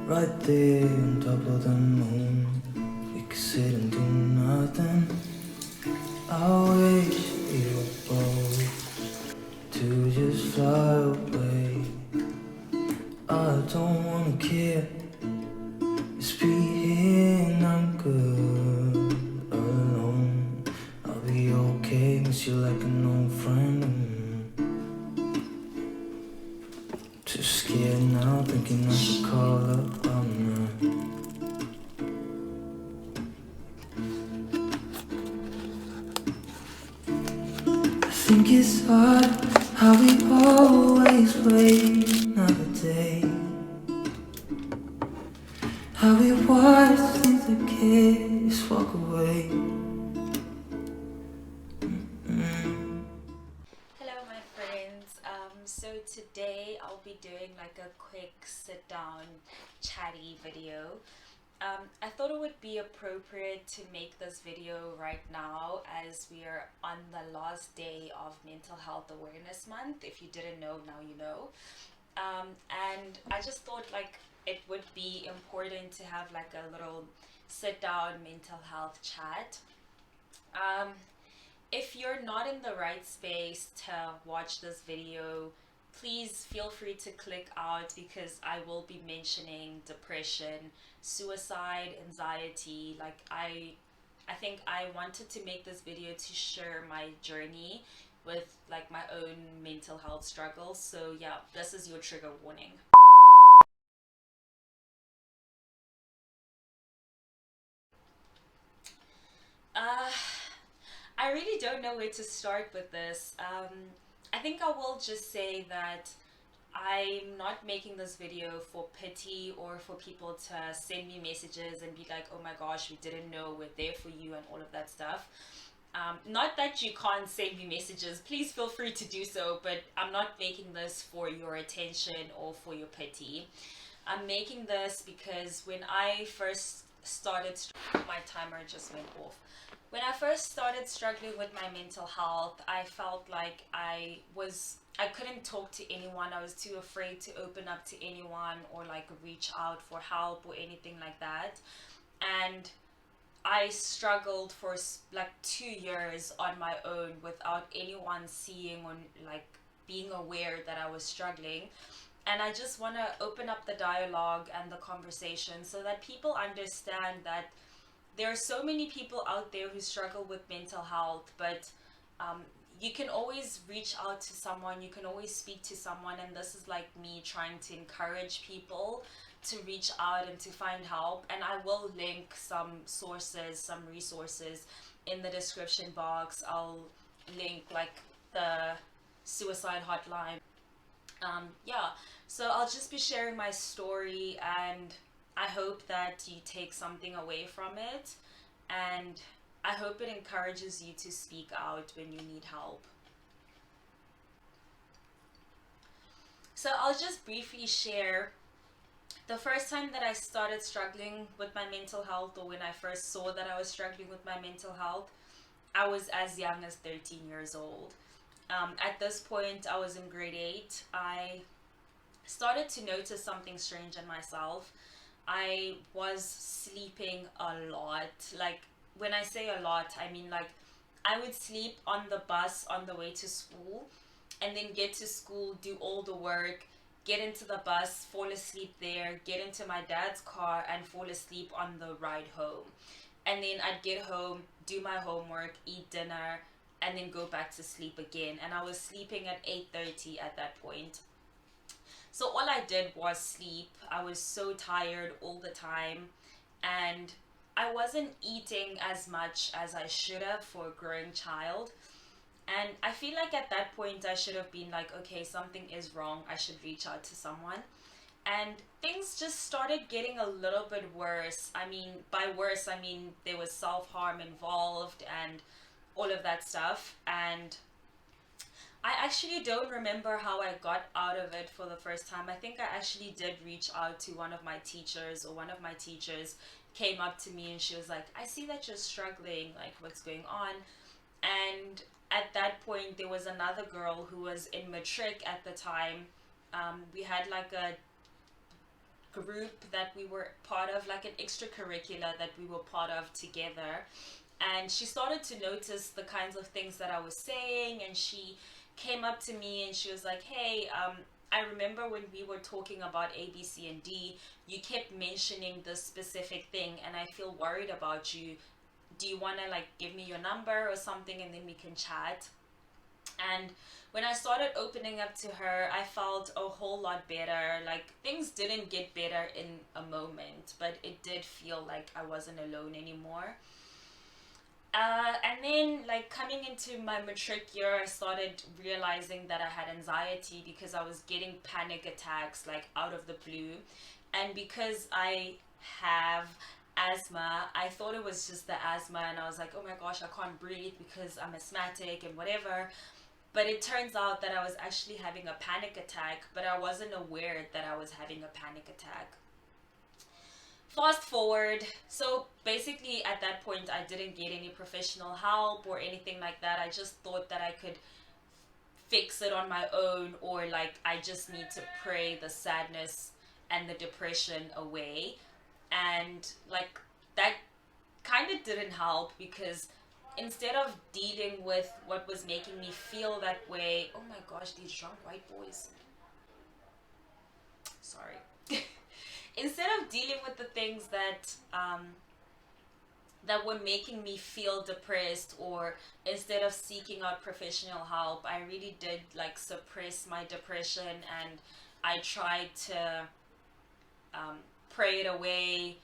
Right there on top of the moon, we could sit and do nothing. I wish we were both to just fly away. I don't wanna care, just be here and I'm good alone. I'll be okay, miss you like an old friend. Too scared now, thinking I should call up all night. I think it's odd how we always wait another day. How we watch things that kids walk away. Hello my friends, so today I'll be doing like a quick sit down chatty video. I thought it would be appropriate to make this video right now as we are on the last day of Mental Health Awareness Month. If you didn't know, now you know. And I just thought like it would be important to have like a little sit down mental health chat. If you're not in the right space to watch this video, please feel free to click out because I will be mentioning depression, suicide, anxiety. Like I think I wanted to make this video to share my journey with like my own mental health struggles. So yeah, this is your trigger warning. Uh, I really don't know where to start with this. I think I will just say that I'm not making this video for pity or for people to send me messages and be like, oh my gosh, we didn't know, we're there for you and all of that stuff. Not that you can't send me messages, please feel free to do so, but I'm not making this for your attention or for your pity. I'm making this because when I first started, my timer just went off. When I first started struggling with my mental health, I felt like I couldn't talk to anyone. I was too afraid to open up to anyone or like reach out for help or anything like that. And I struggled for like 2 years on my own without anyone seeing or like being aware that I was struggling. And I just want to open up the dialogue and the conversation so that people understand that there are so many people out there who struggle with mental health, but um, you can always reach out to someone, you can always speak to someone, and this is like me trying to encourage people to reach out and to find help. And I will link some sources, some resources in the description box. I'll link like the suicide hotline. Yeah, so I'll just be sharing my story, and I hope that you take something away from it, and I hope it encourages you to speak out when you need help. So I'll just briefly share the first time that I started struggling with my mental health, or when I first saw that I was struggling with my mental health. I was as young as 13 years old. At this point, I was in grade 8. I started to notice something strange in myself. I was sleeping a lot. Like, when I say a lot, I mean like I would sleep on the bus on the way to school and then get to school, do all the work, get into the bus, fall asleep there, get into my dad's car and fall asleep on the ride home. And then I'd get home, do my homework, eat dinner, and then go back to sleep again. And I was sleeping at 8:30 at that point. So all I did was sleep. I was so tired all the time, and I wasn't eating as much as I should have for a growing child. And I feel like at that point I should have been like, okay, something is wrong. I should reach out to someone. And things just started getting a little bit worse. I mean, by worse, I mean there was self-harm involved and all of that stuff. And I actually don't remember how I got out of it for the first time. I think I actually did reach out to one of my teachers, or one of my teachers came up to me and she was like, I see that you're struggling, like what's going on? And at that point, there was another girl who was in matric at the time. We had like a group that we were part of, like an extracurricular that we were part of together. And she started to notice the kinds of things that I was saying, and she came up to me and she was like, hey, I remember when we were talking about A, B, C, and D, you kept mentioning this specific thing, and I feel worried about you. Do you want to like give me your number or something, and then we can chat? And when I started opening up to her, I felt a whole lot better. Like, things didn't get better in a moment, but it did feel like I wasn't alone anymore. And then, like, coming into my matric year, I started realizing that I had anxiety because I was getting panic attacks, like, out of the blue. And because I have asthma, I thought it was just the asthma, and I was like, oh my gosh, I can't breathe because I'm asthmatic and whatever. But it turns out that I was actually having a panic attack, but I wasn't aware that I was having a panic attack. Fast forward, so basically at that point I didn't get any professional help or anything like that. I just thought that I could fix it on my own, or like I just need to pray the sadness and the depression away. And like that kind of didn't help, because instead of dealing with what was making me feel that way, oh my gosh, these drunk white boys. Sorry. Instead of dealing with the things that were making me feel depressed, or instead of seeking out professional help, I really did like suppress my depression, and I tried to pray it away,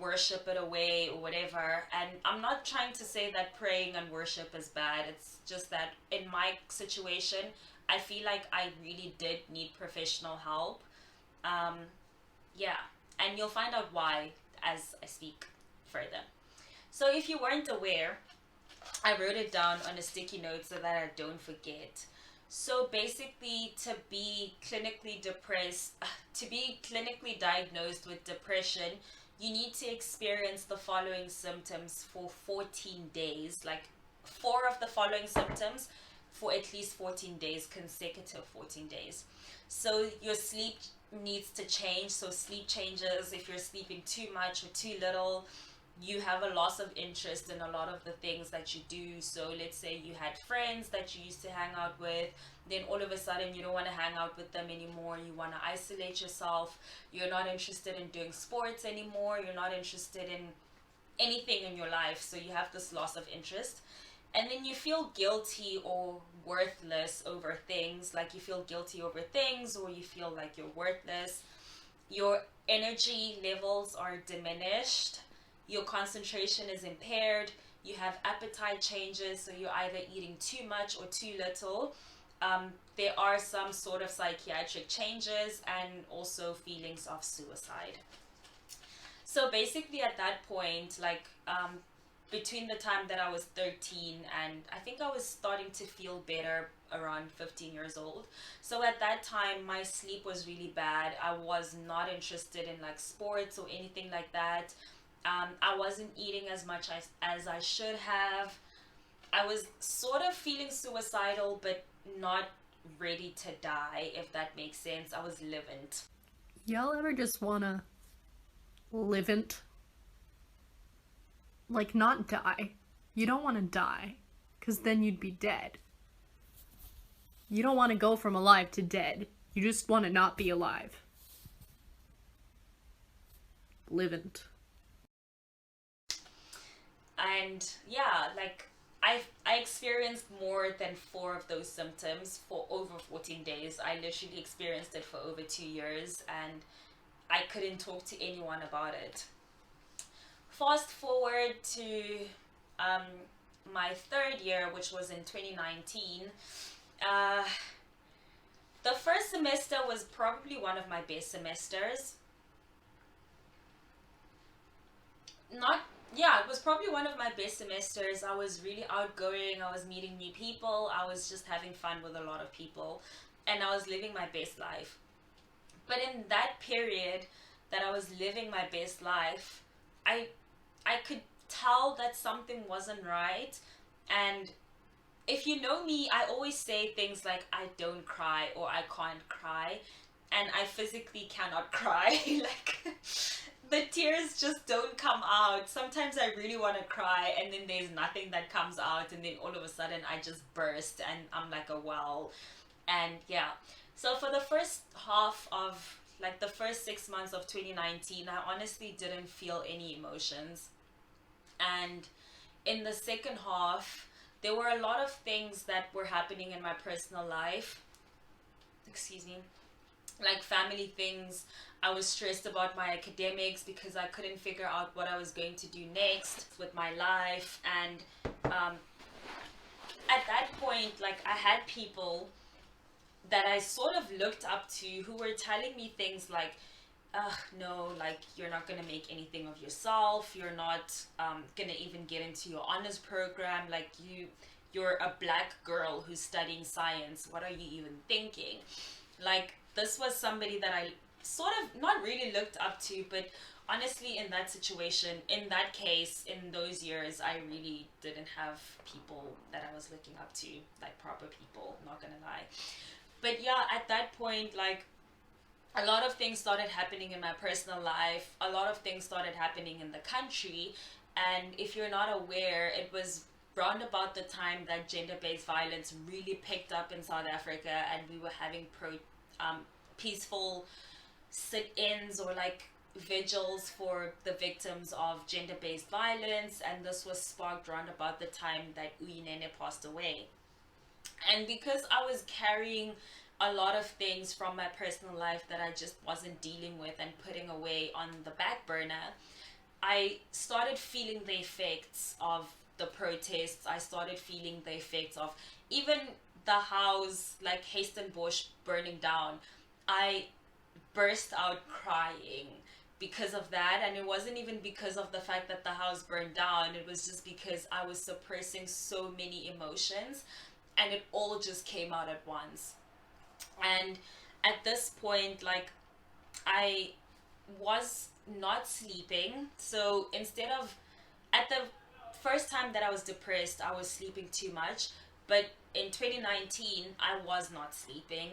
worship it away, or whatever. And I'm not trying to say that praying and worship is bad. It's just that in my situation, I feel like I really did need professional help. Um, yeah, and you'll find out why as I speak further. So if you weren't aware, I wrote it down on a sticky note so that I don't forget. So basically, to be clinically depressed, to be clinically diagnosed with depression, you need to experience the following symptoms for 14 days, like 4 of the following symptoms for at least 14 days, consecutive 14 days. So your sleep needs to change. So sleep changes if you're sleeping too much or too little. You have a loss of interest in a lot of the things that you do. So let's say you had friends that you used to hang out with, then all of a sudden you don't want to hang out with them anymore. You want to isolate yourself. You're not interested in doing sports anymore. You're not interested in anything in your life. So you have this loss of interest. And then you feel guilty or worthless over things. Like you feel guilty over things, or you feel like you're worthless. Your energy levels are diminished. Your concentration is impaired. You have appetite changes, so you're either eating too much or too little. There are some sort of psychiatric changes, and also feelings of suicide. So basically at that point, like between the time that I was 13, and I think I was starting to feel better around 15 years old. So at that time, my sleep was really bad. I was not interested in like sports or anything like that. I wasn't eating as much as I should have. I was sort of feeling suicidal, but not ready to die, if that makes sense. I was living. Y'all ever just wanna livent? Like, not die. You don't want to die, because then you'd be dead. You don't want to go from alive to dead. You just want to not be alive. Livent. And yeah, like I experienced more than 4 of those symptoms for over 14 days. I literally experienced it for over 2 years, and I couldn't talk to anyone about it. Fast forward to my 3rd year, which was in 2019. The first semester was probably one of my best semesters. It was probably one of my best semesters. I was really outgoing. I was meeting new people. I was just having fun with a lot of people, and I was living my best life. But in that period that I was living my best life, I could tell that something wasn't right. And if you know me, I always say things like I don't cry or I can't cry. and I physically cannot cry. Like, the tears just don't come out. Sometimes I really want to cry, and then there's nothing that comes out, and then all of a sudden I just burst, and I'm like a well. And yeah, so for the first half of, like, the first 6 months of 2019, I honestly didn't feel any emotions. And in the second half, there were a lot of things that were happening in my personal life. Excuse me. Like family things. I was stressed about my academics because I couldn't figure out what I was going to do next with my life. And at that point, like, I had people that I sort of looked up to who were telling me things like, no, like, you're not gonna make anything of yourself. You're not gonna even get into your honors program. Like, you're a black girl who's studying science. What are you even thinking? Like, this was somebody that I sort of not really looked up to, but honestly, in that situation, in that case, in those years, I really didn't have people that I was looking up to, like proper people, not gonna lie. But yeah, at that point, like, a lot of things started happening in my personal life. A lot of things started happening in the country. And if you're not aware, it was round about the time that gender-based violence really picked up in South Africa, and we were having peaceful sit-ins or like vigils for the victims of gender-based violence. And this was sparked round about the time that Uyinene passed away. And because I was carrying a lot of things from my personal life that I just wasn't dealing with and putting away on the back burner, I started feeling the effects of the protests. I started feeling the effects of even the house, like Stellenbosch, burning down. I burst out crying because of that. And it wasn't even because of the fact that the house burned down. It was just because I was suppressing so many emotions, and it all just came out at once. And at this point, like, I was not sleeping. So instead of, at the first time that I was depressed, I was sleeping too much. But in 2019, I was not sleeping.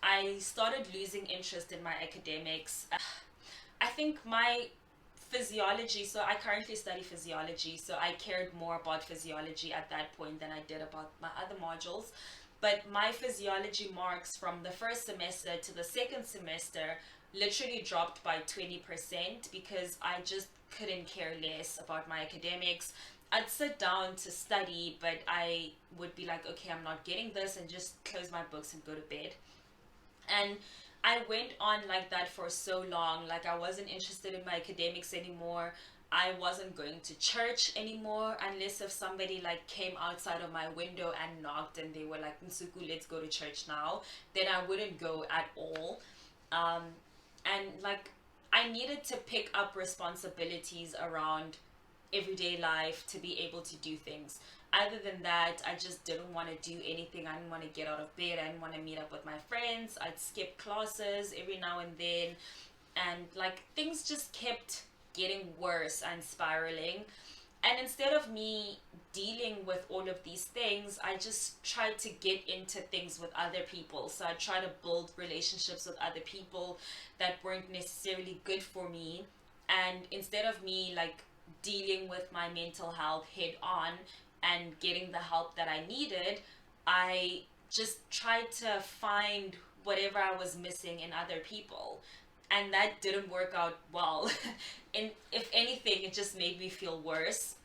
I started losing interest in my academics. I think my physiology, so I currently study physiology, so I cared more about physiology at that point than I did about my other modules. But my physiology marks from the first semester to the second semester literally dropped by 20% because I just couldn't care less about my academics. I'd sit down to study, but I would be like, okay, I'm not getting this, and just close my books and go to bed. And I went on like that for so long. Like, I wasn't interested in my academics anymore. I wasn't going to church anymore unless if somebody like came outside of my window and knocked and they were like, Nsuku, let's go to church now. Then I wouldn't go at all. And like, I needed to pick up responsibilities around everyday life to be able to do things. Other than that, I just didn't want to do anything. I didn't want to get out of bed. I didn't want to meet up with my friends. I'd skip classes every now and then. And like, things just kept getting worse and spiraling. And instead of me dealing with all of these things, I just tried to get into things with other people. So I tried to build relationships with other people that weren't necessarily good for me. And instead of me like dealing with my mental health head on and getting the help that I needed, I just tried to find whatever I was missing in other people. And that didn't work out well. And if anything, it just made me feel worse.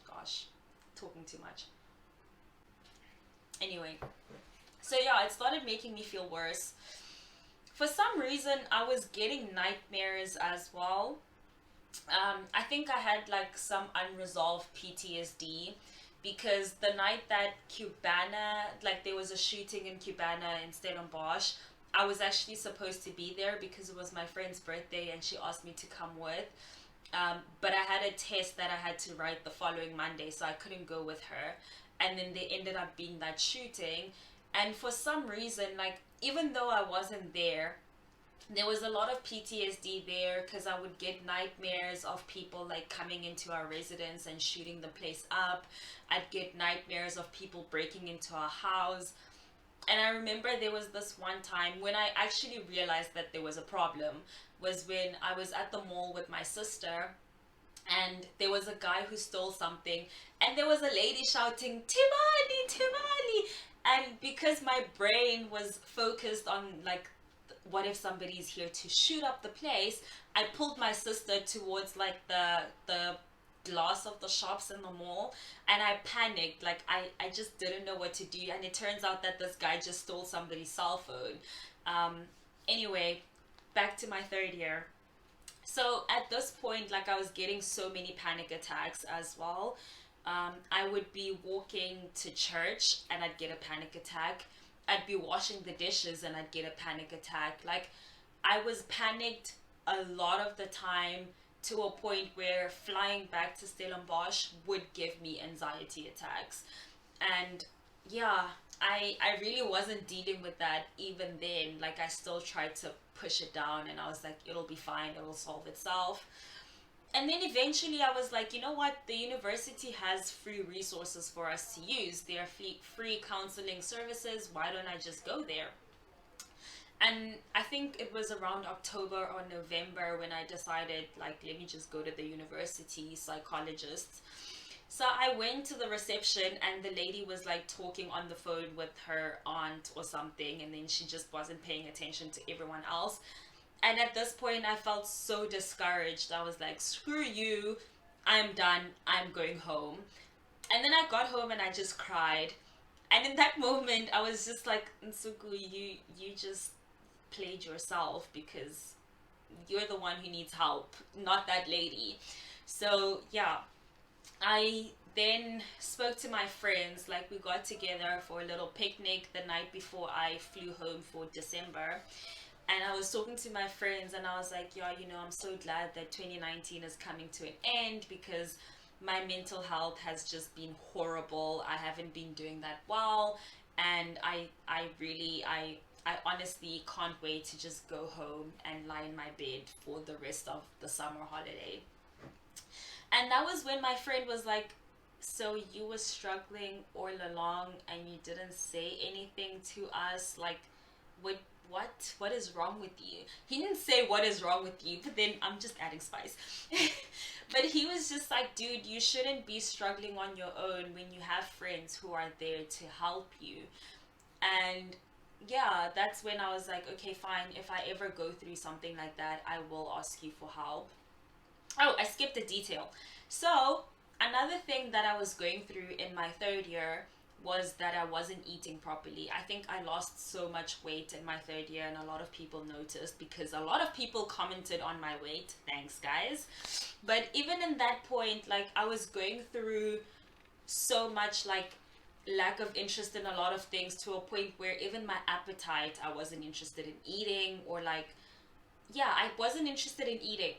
Gosh, talking too much. Anyway, so yeah, it started making me feel worse. For some reason, I was getting nightmares as well. I think I had like some unresolved PTSD because the night that like there was a shooting in Cubana in Stellenbosch, I was actually supposed to be there because it was my friend's birthday and she asked me to come with. But I had a test that I had to write the following Monday, so I couldn't go with her. And then there ended up being that shooting. And for some reason, like, even though I wasn't there was a lot of PTSD there because I would get nightmares of people like coming into our residence and shooting the place up. I'd get nightmares of people breaking into our house. And I remember there was this one time when I actually realized that there was a problem, was when I was at the mall with my sister, and there was a guy who stole something, and there was a lady shouting Timali, Timali. And because my brain was focused on like what if somebody's here to shoot up the place, I pulled my sister towards like the glass of the shops in the mall, and I panicked. Like I just didn't know what to do, and it turns out that this guy just stole somebody's cell phone. Anyway, back to my third year. So at this point, like I was getting so many panic attacks as well. I would be walking to church and I'd get a panic attack. I'd be washing the dishes and I'd get a panic attack. Like I was panicked a lot of the time, to a point where flying back to Stellenbosch would give me anxiety attacks. And yeah, I really wasn't dealing with that even then. Like I still tried to push it down, and I was like, it'll be fine, it'll solve itself. And then eventually I was like, you know what, the university has free resources for us to use. There are free counseling services, why don't I just go there? And I think it was around October or November when I decided, like, let me just go to the university psychologist. So I went to the reception, and the lady was like talking on the phone with her aunt or something, and then she just wasn't paying attention to everyone else. And at this point I felt so discouraged. I was like, screw you, I'm done, I'm going home. And then I got home and I just cried. And in that moment I was just like, Nsuku, you just played yourself, because you're the one who needs help, not that lady. So yeah, I then spoke to my friends. Like we got together for a little picnic the night before I flew home for December. And I was talking to my friends and I was like, yeah, you know, I'm so glad that 2019 is coming to an end, because my mental health has just been horrible. I haven't been doing that well. And I honestly can't wait to just go home and lie in my bed for the rest of the summer holiday. And that was when my friend was like, so you were struggling all along and you didn't say anything to us? Like, what what is wrong with you? He didn't say what is wrong with you, but then I'm just adding spice. But he was just like, dude, you shouldn't be struggling on your own when you have friends who are there to help you. And yeah, that's when I was like, okay, fine, if I ever go through something like that, I will ask you for help. Oh, I skipped a detail. So another thing that I was going through in my third year was that I wasn't eating properly. I think I lost so much weight in my third year, and a lot of people noticed, because a lot of people commented on my weight. Thanks, guys. But even in that point, like I was going through so much like lack of interest in a lot of things, to a point where even my appetite, I wasn't interested in eating, or like, yeah, I wasn't interested in eating.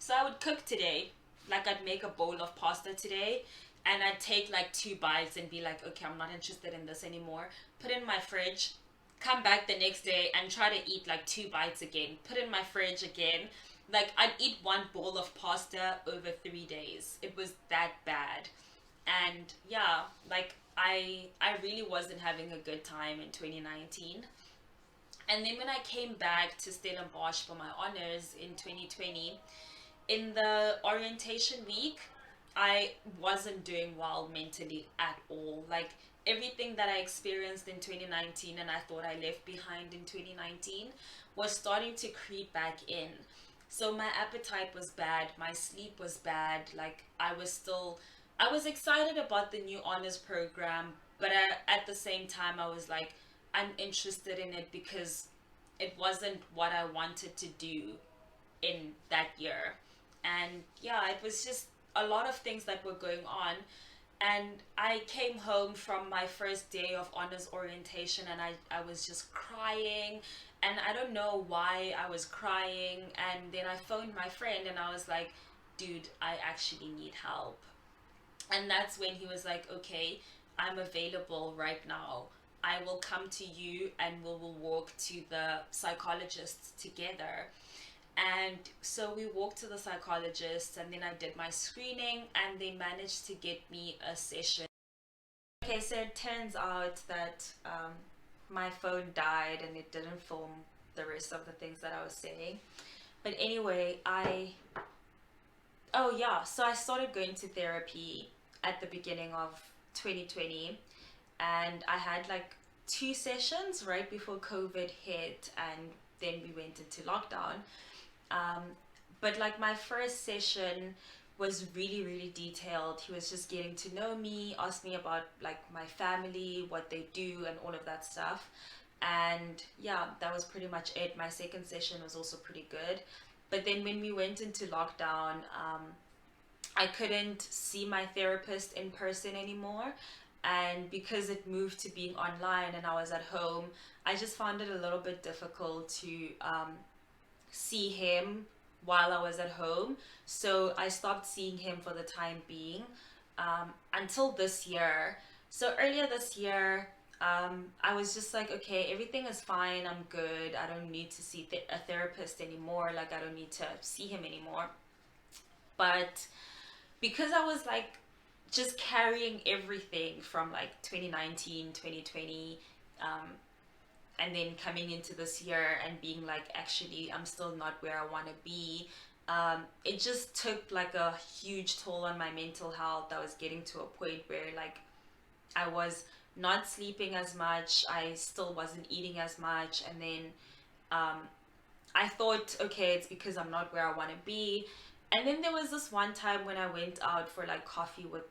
So I would cook today, like I'd make a bowl of pasta today, and I'd take like 2 bites and be like, okay, I'm not interested in this anymore. Put it in my fridge, come back the next day and try to eat like 2 bites again. Put it in my fridge again. Like I'd eat one bowl of pasta over 3 days. It was that bad. And yeah, like I really wasn't having a good time in 2019. And then when I came back to Stellenbosch for my honors in 2020, in the orientation week, I wasn't doing well mentally at all. Like everything that I experienced in 2019 and I thought I left behind in 2019 was starting to creep back in. So my appetite was bad, my sleep was bad. Like I was excited about the new honors program, but at the same time I was like, I'm interested in it because it wasn't what I wanted to do in that year. And yeah, it was just a lot of things that were going on. And I came home from my first day of honors orientation, and I was just crying, and I don't know why I was crying. And then I phoned my friend and I was like, dude, I actually need help. And that's when he was like, okay, I'm available right now. I will come to you and we will walk to the psychologist together. And so we walked to the psychologist, and then I did my screening, and they managed to get me a session. Okay, so it turns out that my phone died and it didn't film the rest of the things that I was saying. But anyway, oh yeah, so I started going to therapy at the beginning of 2020, and I had like 2 sessions right before COVID hit, and then we went into lockdown. Um, but like my first session was really, really detailed. He was just getting to know me, asked me about like my family, what they do, and all of that stuff. And yeah, that was pretty much it. My second session was also pretty good. But then when we went into lockdown, I couldn't see my therapist in person anymore. And because it moved to being online and I was at home, I just found it a little bit difficult to see him while I was at home. So I stopped seeing him for the time being until this year. So earlier this year, I was just like, okay, everything is fine. I'm good. I don't need to see a therapist anymore. Like, I don't need to see him anymore. But because I was like just carrying everything from like 2019, 2020, and then coming into this year and being like, actually, I'm still not where I want to be. It just took like a huge toll on my mental health. I was getting to a point where like I was not sleeping as much. I still wasn't eating as much. And then I thought, okay, it's because I'm not where I want to be. And then there was this one time when I went out for like coffee with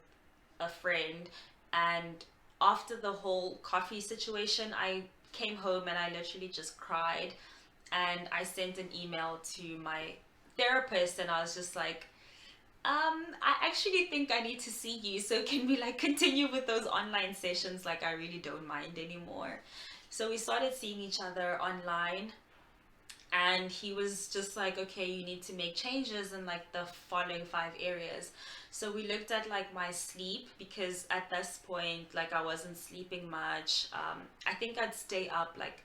a friend, and after the whole coffee situation, I came home and I literally just cried, and I sent an email to my therapist, and I was just like, I actually think I need to see you, so can we like continue with those online sessions? Like, I really don't mind anymore. So we started seeing each other online, and he was just like, okay, you need to make changes in like the following 5 areas. So we looked at like my sleep, because at this point like I wasn't sleeping much. I think I'd stay up like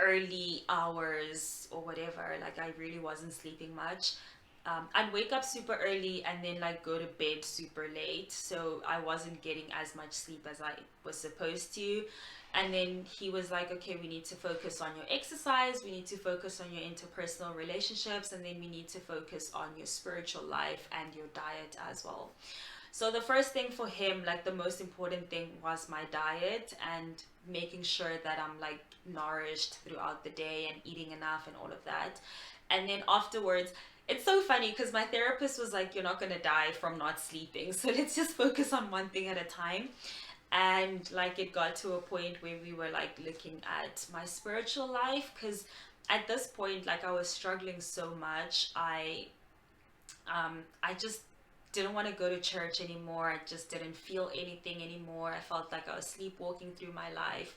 early hours or whatever. Like, I really wasn't sleeping much. I'd wake up super early and then like go to bed super late, so I wasn't getting as much sleep as I was supposed to. And then he was like, okay, we need to focus on your exercise, we need to focus on your interpersonal relationships, and then we need to focus on your spiritual life and your diet as well. So the first thing for him, like the most important thing, was my diet and making sure that I'm like nourished throughout the day and eating enough and all of that. And then afterwards, it's so funny because my therapist was like, you're not going to die from not sleeping, so let's just focus on one thing at a time. And like it got to a point where we were like looking at my spiritual life, because at this point like I was struggling so much. I just didn't want to go to church anymore. I just didn't feel anything anymore. I felt like I was sleepwalking through my life.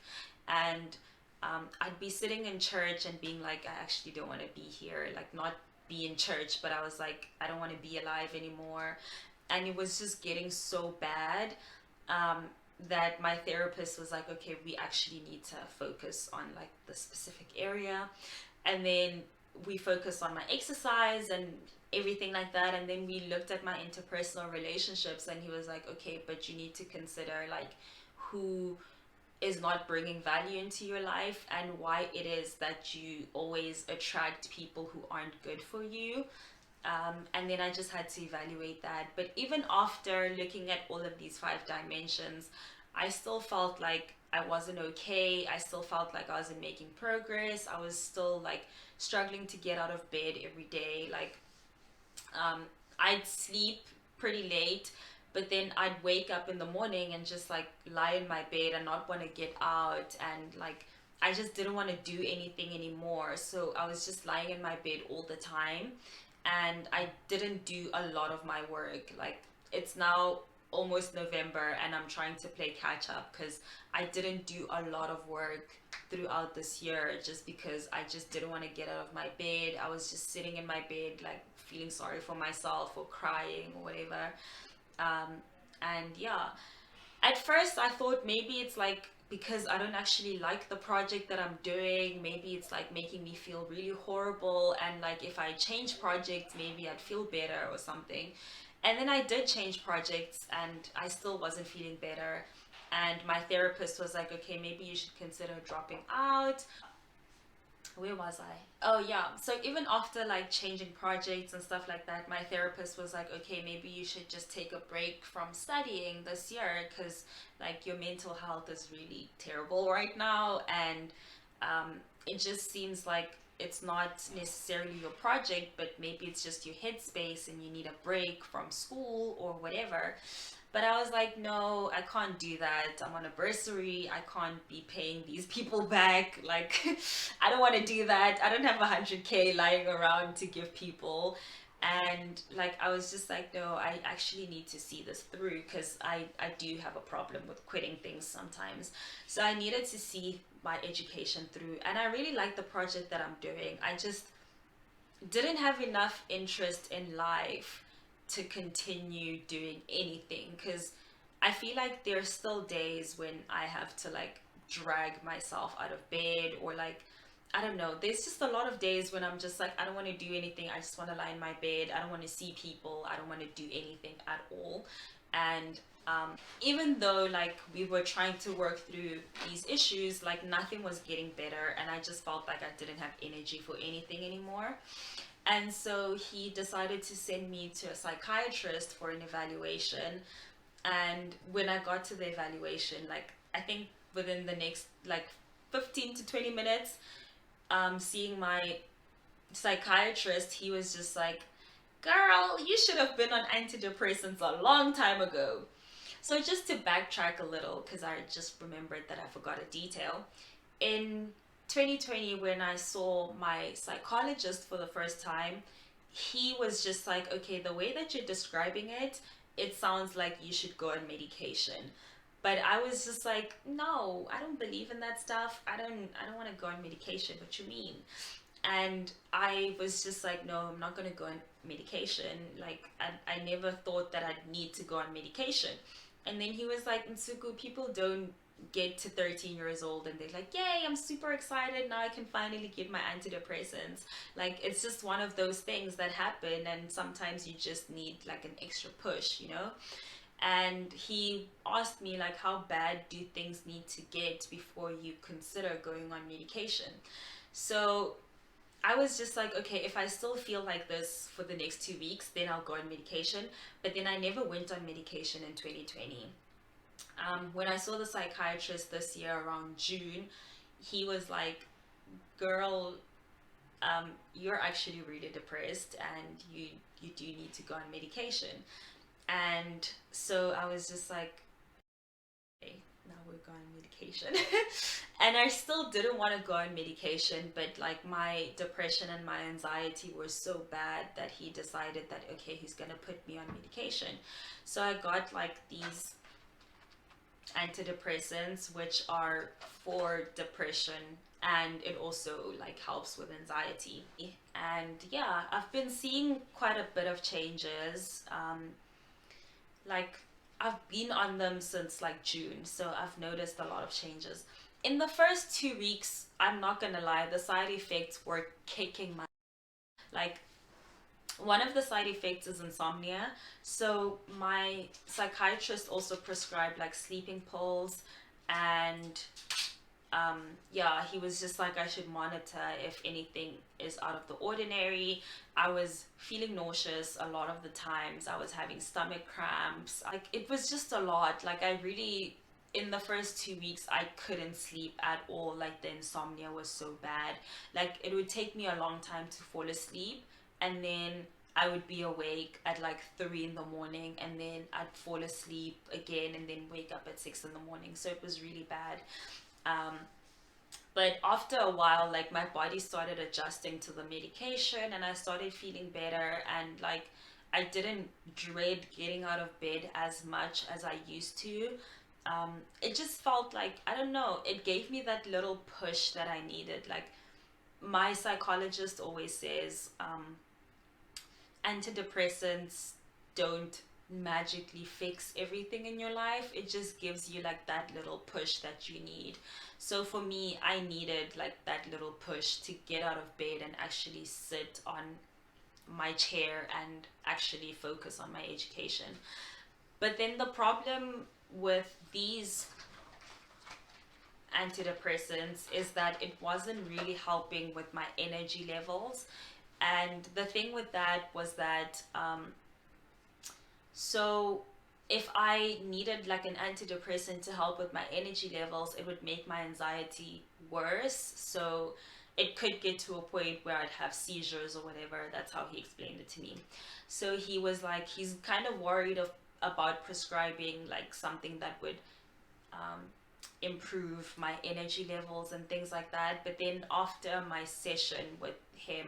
And I'd be sitting in church and being like, I actually don't want to be here, like not be in church, but I was like, I don't want to be alive anymore. And it was just getting so bad that my therapist was like, okay, we actually need to focus on like the specific area. And then we focused on my exercise and everything like that. And then we looked at my interpersonal relationships, and he was like, okay, but you need to consider like who is not bringing value into your life and why it is that you always attract people who aren't good for you. And then I just had to evaluate that. But even after looking at all of these 5 dimensions, I still felt like I wasn't okay. I still felt like I wasn't making progress. I was still like struggling to get out of bed every day. Like, I'd sleep pretty late, but then I'd wake up in the morning and just like lie in my bed and not want to get out, and like I just didn't want to do anything anymore. So I was just lying in my bed all the time, and I didn't do a lot of my work. Like, it's now almost November and I'm trying to play catch up because I didn't do a lot of work throughout this year, just because I just didn't want to get out of my bed. I was just sitting in my bed like feeling sorry for myself or crying or whatever. And yeah, at first I thought maybe it's like because I don't actually like the project that I'm doing. Maybe it's like making me feel really horrible, and like if I change projects maybe I'd feel better or something. And then I did change projects and I still wasn't feeling better. and my therapist was like, okay, maybe you should consider dropping out. Where was I? Oh yeah, so even after like changing projects and stuff like that, my therapist was like, okay, maybe you should just take a break from studying this year, because like your mental health is really terrible right now, and it just seems like it's not necessarily your project, but maybe it's just your headspace and you need a break from school or whatever. But I was like, no, I can't do that. I'm on a bursary. I can't be paying these people back. Like, I don't want to do that. I don't have 100K lying around to give people. And like, I was just like, no, I actually need to see this through, because I do have a problem with quitting things sometimes. So I needed to see my education through. And I really like the project that I'm doing. I just didn't have enough interest in life to continue doing anything, because I feel like there's still days when I have to like drag myself out of bed, or like, I don't know, there's just a lot of days when I'm just like, I don't want to do anything. I just want to lie in my bed. I don't want to see people. I don't want to do anything at all. And even though like we were trying to work through these issues, like nothing was getting better, and I just felt like I didn't have energy for anything anymore. And so he decided to send me to a psychiatrist for an evaluation. And when I got to the evaluation, like I think within the next like 15 to 20 minutes, seeing my psychiatrist, he was just like, girl, you should have been on antidepressants a long time ago. So just to backtrack a little, because I just remembered that I forgot a detail. In 2020, when I saw my psychologist for the first time, he was just like, okay, the way that you're describing it, it sounds like you should go on medication. But I was just like, no, I don't believe in that stuff. I don't want to go on medication. What you mean? And I was just like, no, I'm not going to go on medication. Like, I never thought that I'd need to go on medication. And then he was like, Nsuku, people don't get to 13 years old and they're like, yay, I'm super excited. Now I can finally get my antidepressants. Like, it's just one of those things that happen. And sometimes you just need like an extra push, you know? And he asked me like, how bad do things need to get before you consider going on medication? So I was just like, okay, if I still feel like this for the next 2 weeks, then I'll go on medication. But then I never went on medication in 2020. When I saw the psychiatrist this year around June, he was like, girl, you're actually really depressed, and you do need to go on medication. And so I was just like, okay, now we're going on medication. And I still didn't want to go on medication, but like my depression and my anxiety were so bad that he decided that, okay, he's going to put me on medication. So I got like these antidepressants, which are for depression, and it also like helps with anxiety. And yeah, I've been seeing quite a bit of changes. Like, I've been on them since like June, so I've noticed a lot of changes. In the first 2 weeks, I'm not gonna lie, the side effects were kicking my, like, one of the side effects is insomnia. So my psychiatrist also prescribed like sleeping pills, and yeah, he was just like, I should monitor if anything is out of the ordinary. I was feeling nauseous a lot of the times. I was having stomach cramps. Like, it was just a lot. Like, I really, in the first 2 weeks, I couldn't sleep at all. Like, the insomnia was so bad. Like, it would take me a long time to fall asleep, and then I would be awake at like 3 in the morning, and then I'd fall asleep again and then wake up at 6 in the morning. So it was really bad. But after a while, like, my body started adjusting to the medication, and I started feeling better, and like I didn't dread getting out of bed as much as I used to. It just felt like, I don't know, it gave me that little push that I needed. Like, my psychologist always says, antidepressants don't magically fix everything in your life. It just gives you like that little push that you need. So for me, I needed like that little push to get out of bed and actually sit on my chair and actually focus on my education. But then the problem with these antidepressants is that it wasn't really helping with my energy levels. And the thing with that was that so if I needed like an antidepressant to help with my energy levels, it would make my anxiety worse. So it could get to a point where I'd have seizures or whatever. That's how he explained it to me. So he was like, he's kind of worried about prescribing like something that would improve my energy levels and things like that. But then after my session with him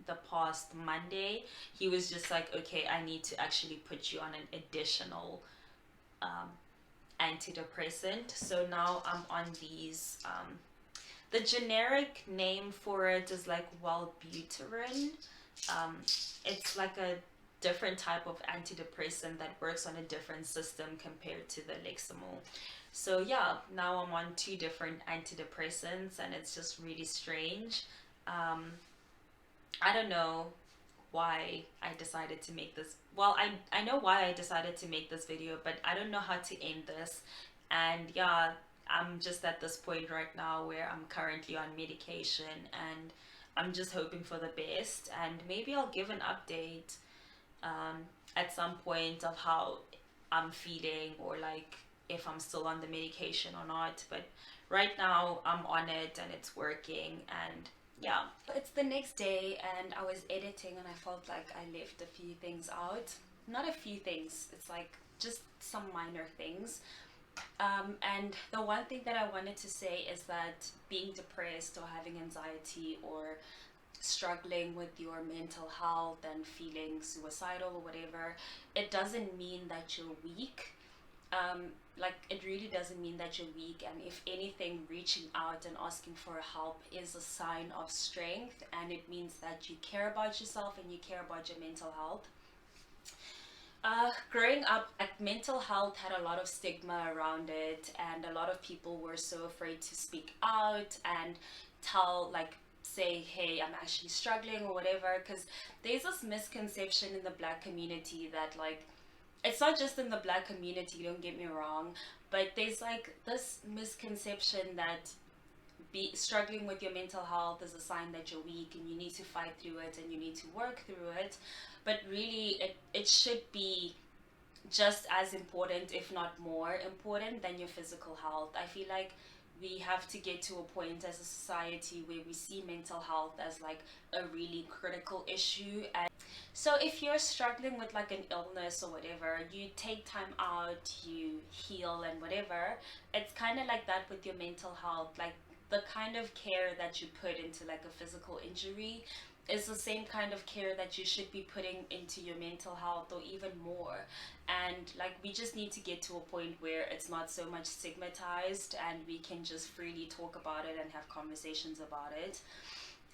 the past Monday, he was just like, okay, I need to actually put you on an additional antidepressant. So now I'm on these. The generic name for it is like Wellbutrin. It's like a different type of antidepressant that works on a different system compared to the Lexamol. So yeah, now I'm on 2 different antidepressants and it's just really strange. I don't know why I decided to make this. Well, I know why I decided to make this video, but I don't know how to end this. And yeah, I'm just at this point right now where I'm currently on medication and I'm just hoping for the best. And maybe I'll give an update at some point of how I'm feeling, or like if I'm still on the medication or not. But right now I'm on it and it's working. And yeah, it's the next day and I was editing and I felt like I left a few things out. Not a few things, it's like just some minor things. And the one thing that I wanted to say is that being depressed or having anxiety or struggling with your mental health and feeling suicidal or whatever, it doesn't mean that you're weak. Like, it really doesn't mean that you're weak, and if anything, reaching out and asking for help is a sign of strength, and it means that you care about yourself and you care about your mental health. Growing up, like, mental health had a lot of stigma around it, and a lot of people were so afraid to speak out and tell, like, say, hey, I'm actually struggling or whatever, because there's this misconception in the Black community that, like, it's not just in the Black community, don't get me wrong, but there's like this misconception that struggling with your mental health is a sign that you're weak and you need to fight through it and you need to work through it. But really, it should be just as important, if not more important, than your physical health. I feel like we have to get to a point as a society where we see mental health as like a really critical issue. And so if you're struggling with like an illness or whatever, you take time out, you heal and whatever. It's kind of like that with your mental health. Like, the kind of care that you put into like a physical injury is the same kind of care that you should be putting into your mental health, or even more. And like, we just need to get to a point where it's not so much stigmatized and we can just freely talk about it and have conversations about it.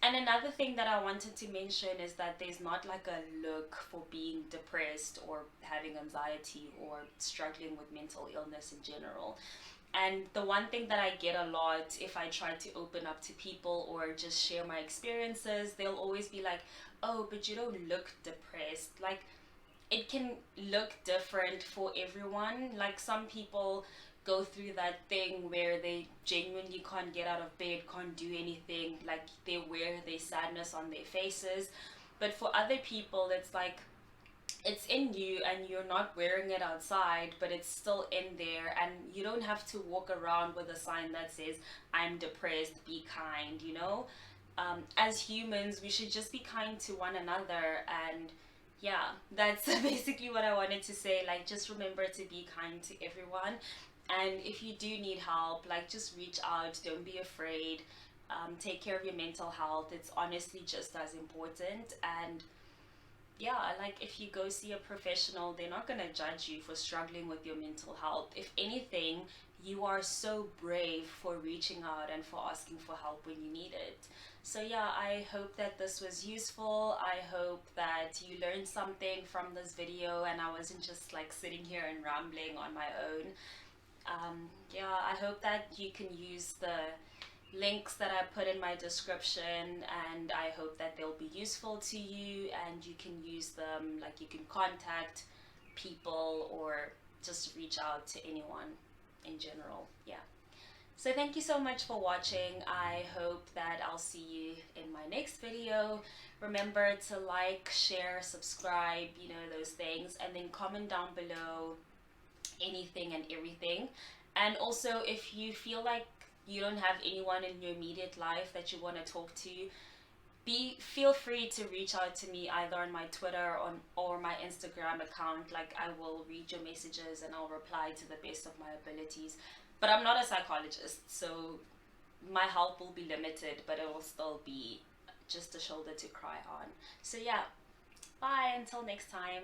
And another thing that I wanted to mention is that there's not like a look for being depressed or having anxiety or struggling with mental illness in general. And the one thing that I get a lot, if I try to open up to people or just share my experiences, they'll always be like, oh, but you don't look depressed. Like, it can look different for everyone. Like, some people go through that thing where they genuinely can't get out of bed, can't do anything, like they wear their sadness on their faces. But for other people, it's like, it's in you and you're not wearing it outside, but it's still in there, and you don't have to walk around with a sign that says, I'm depressed, be kind, you know? As humans, we should just be kind to one another. And yeah, that's basically what I wanted to say. Like, just remember to be kind to everyone. And if you do need help, like, just reach out, don't be afraid. Take care of your mental health. It's honestly just as important. And yeah, like, if you go see a professional, they're not going to judge you for struggling with your mental health. If anything, you are so brave for reaching out and for asking for help when you need it. So yeah, I hope that this was useful. I hope that you learned something from this video and I wasn't just like sitting here and rambling on my own. Yeah, I hope that you can use the links that I put in my description, and I hope that they'll be useful to you and you can use them. Like, you can contact people or just reach out to anyone in general. Yeah. So thank you so much for watching. I hope that I'll see you in my next video. Remember to like, share, subscribe, you know, those things, and then comment down below anything and everything. And also, if you feel like you don't have anyone in your immediate life that you want to talk to, feel free to reach out to me either on my Twitter or my Instagram account. Like, I will read your messages and I'll reply to the best of my abilities. But I'm not a psychologist, so my help will be limited, but it will still be just a shoulder to cry on. So yeah, bye until next time.